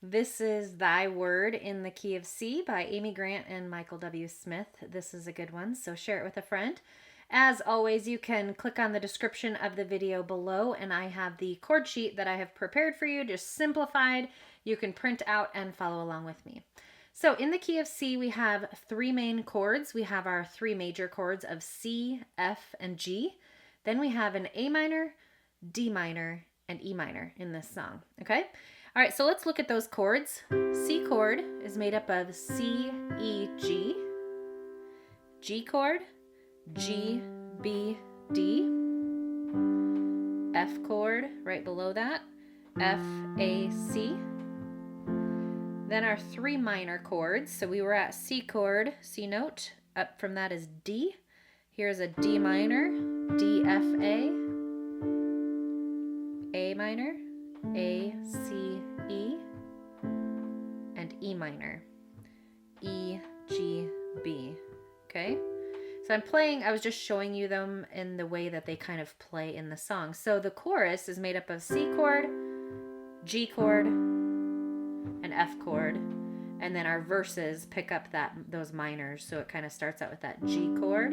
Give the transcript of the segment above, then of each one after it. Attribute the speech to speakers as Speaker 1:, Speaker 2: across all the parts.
Speaker 1: This is Thy Word in the Key of C by Amy Grant and Michael W. Smith. This is a good one, so share it with a friend. As always, you can click on the description of the video below, and I have the chord sheet that I have prepared for you, just simplified. You can print out and follow along with me. So in the key of C, we have three main chords. We have our three major chords of C, F, and G. Then we have an A minor, D minor, and E minor in this song, okay? All right, so let's look at those chords. C chord is made up of C, E, G. G chord, G, B, D. F chord right below that, F, A, C. Then our three minor chords. So we were at C chord, C note. Up from that is D. Here's a D minor, D, F, A minor, A, C, E, and E minor, E, G, B, okay? So I was just showing you them in the way that they kind of play in the song. So the chorus is made up of C chord, G chord, and F chord, and then our verses pick up those minors. So it kind of starts out with that G chord,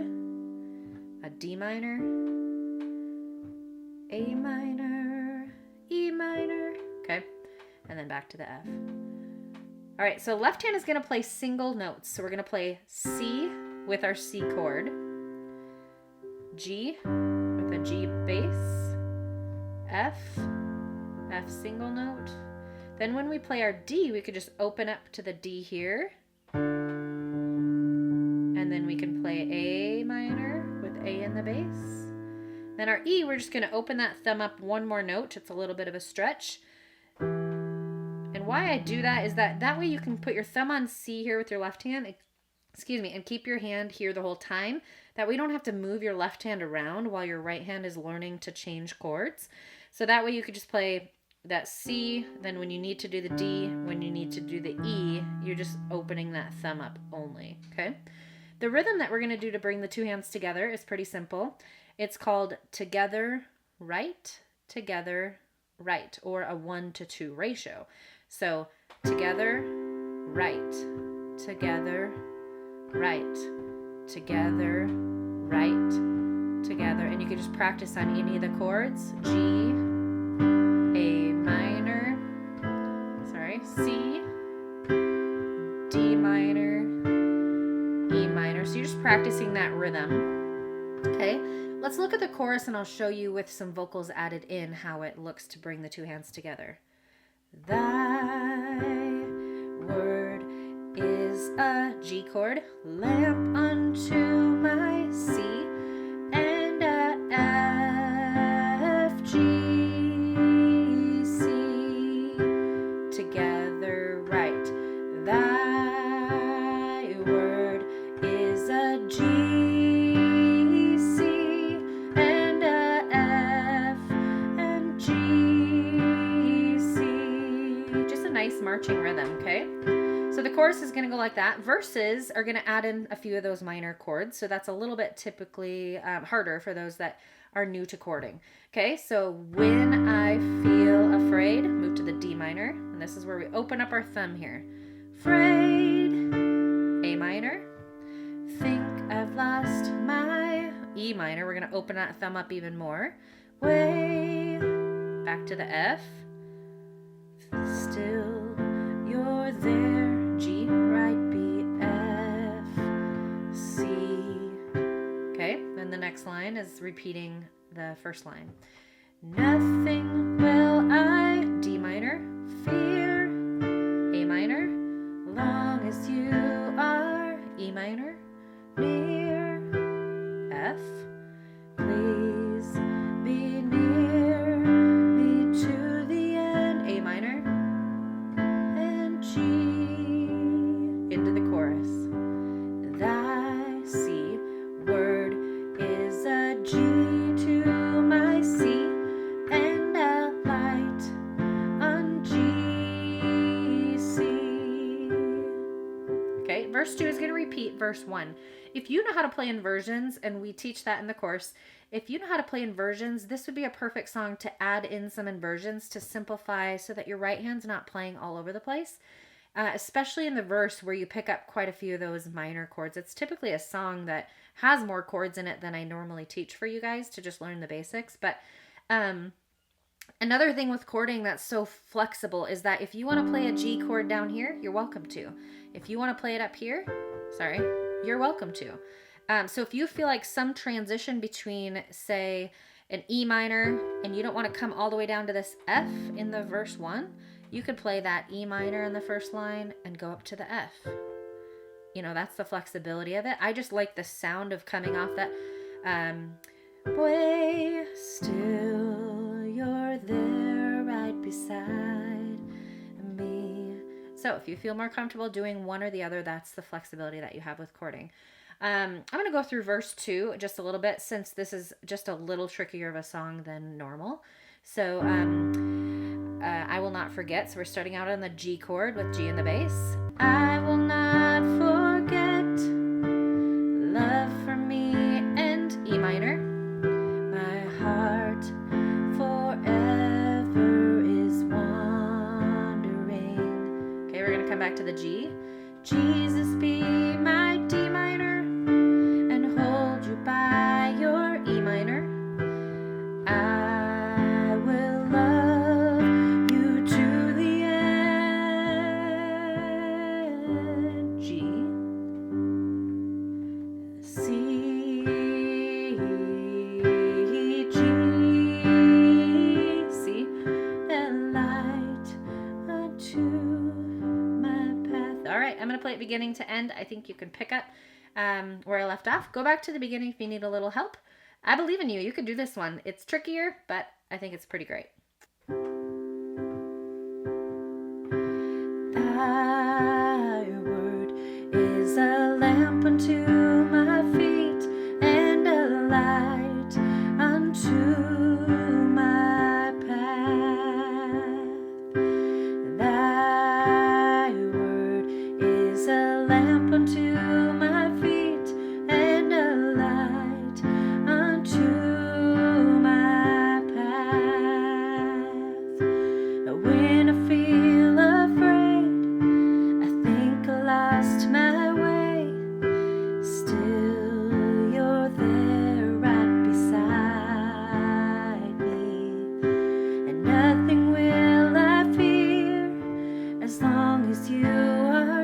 Speaker 1: a D minor, A minor, E minor, okay? And then back to the F. All right, so left hand is gonna play single notes. So we're gonna play C with our C chord, G with a G bass, F single note. Then when we play our D, we could just open up to the D here. And then we can play A minor with A in the bass. Then our E, we're just gonna open that thumb up one more note. It's a little bit of a stretch. And why I do that is that way you can put your thumb on C here with your left hand, and keep your hand here the whole time. That way you don't have to move your left hand around while your right hand is learning to change chords. So that way you could just play that C, then when you need to do the D, when you need to do the E, you're just opening that thumb up only, okay? The rhythm that we're gonna do to bring the two hands together is pretty simple. It's called together, right, or a 1-to-2 ratio. So together, right, together, right, together, right, together. And you can just practice on any of the chords. G, A minor, C, D minor, E minor. So you're just practicing that rhythm, okay? Let's look at the chorus and I'll show you with some vocals added in how it looks to bring the two hands together. Thy word is a G chord, lamp unto my C, and a F, G, C, together right. Thy word is a G, marching rhythm, okay? So the chorus is going to go like that. Verses are going to add in a few of those minor chords, so that's a little bit typically harder for those that are new to chording. Okay, so when I feel afraid, move to the D minor, and this is where we open up our thumb here. Afraid, A minor. Think I've lost my E minor. We're going to open that thumb up even more. Way, back to the F. Still you're there, G, right, B, F, C. Okay, then the next line is repeating the first line. Nothing will I, D minor, fear, A minor, long as you are, E minor, near, F, please be near me to the end, A minor, G, into the chorus. Thy C word is a G to my C, and a light on G, C. Okay, verse 2 is going to repeat verse 1. If you know how to play inversions, and we teach that in the course, if you know how to play inversions, this would be a perfect song to add in some inversions to simplify so that your right hand's not playing all over the place. Especially in the verse where you pick up quite a few of those minor chords. It's typically a song that has more chords in it than I normally teach for you guys to just learn the basics. But another thing with chording that's so flexible is that if you want to play a G chord down here, you're welcome to. If you want to play it up here, sorry, you're welcome to. So if you feel like some transition between, say, an E minor and you don't want to come all the way down to this F in the verse 1, you could play that E minor in the first line and go up to the F. You know, that's the flexibility of it. I just like the sound of coming off that way still, you're there right beside me. So if you feel more comfortable doing one or the other, that's the flexibility that you have with chording. I'm going to go through verse 2 just a little bit, since this is just a little trickier of a song than normal. So I will not forget. So we're starting out on the G chord with G in the bass. I will not forget love for me, and E minor. My heart forever is wandering. Okay, we're going to come back to the G. Jesus be my D minor and hold you by your E minor. I will love you to the end. G, C, G, C, and light unto my path. All right, I'm going to play it beginning to end. I think you can pick up where I left off. Go back to the beginning if you need a little help. I believe in you. You can do this one. It's trickier, but I think it's pretty great. Thy word is a lamp unto my feet and a light unto my path. Thy word is a lamp unto my feet and a light unto my path. When I feel afraid, I think I lost my way, still you're there right beside me, and nothing will I fear as long as you are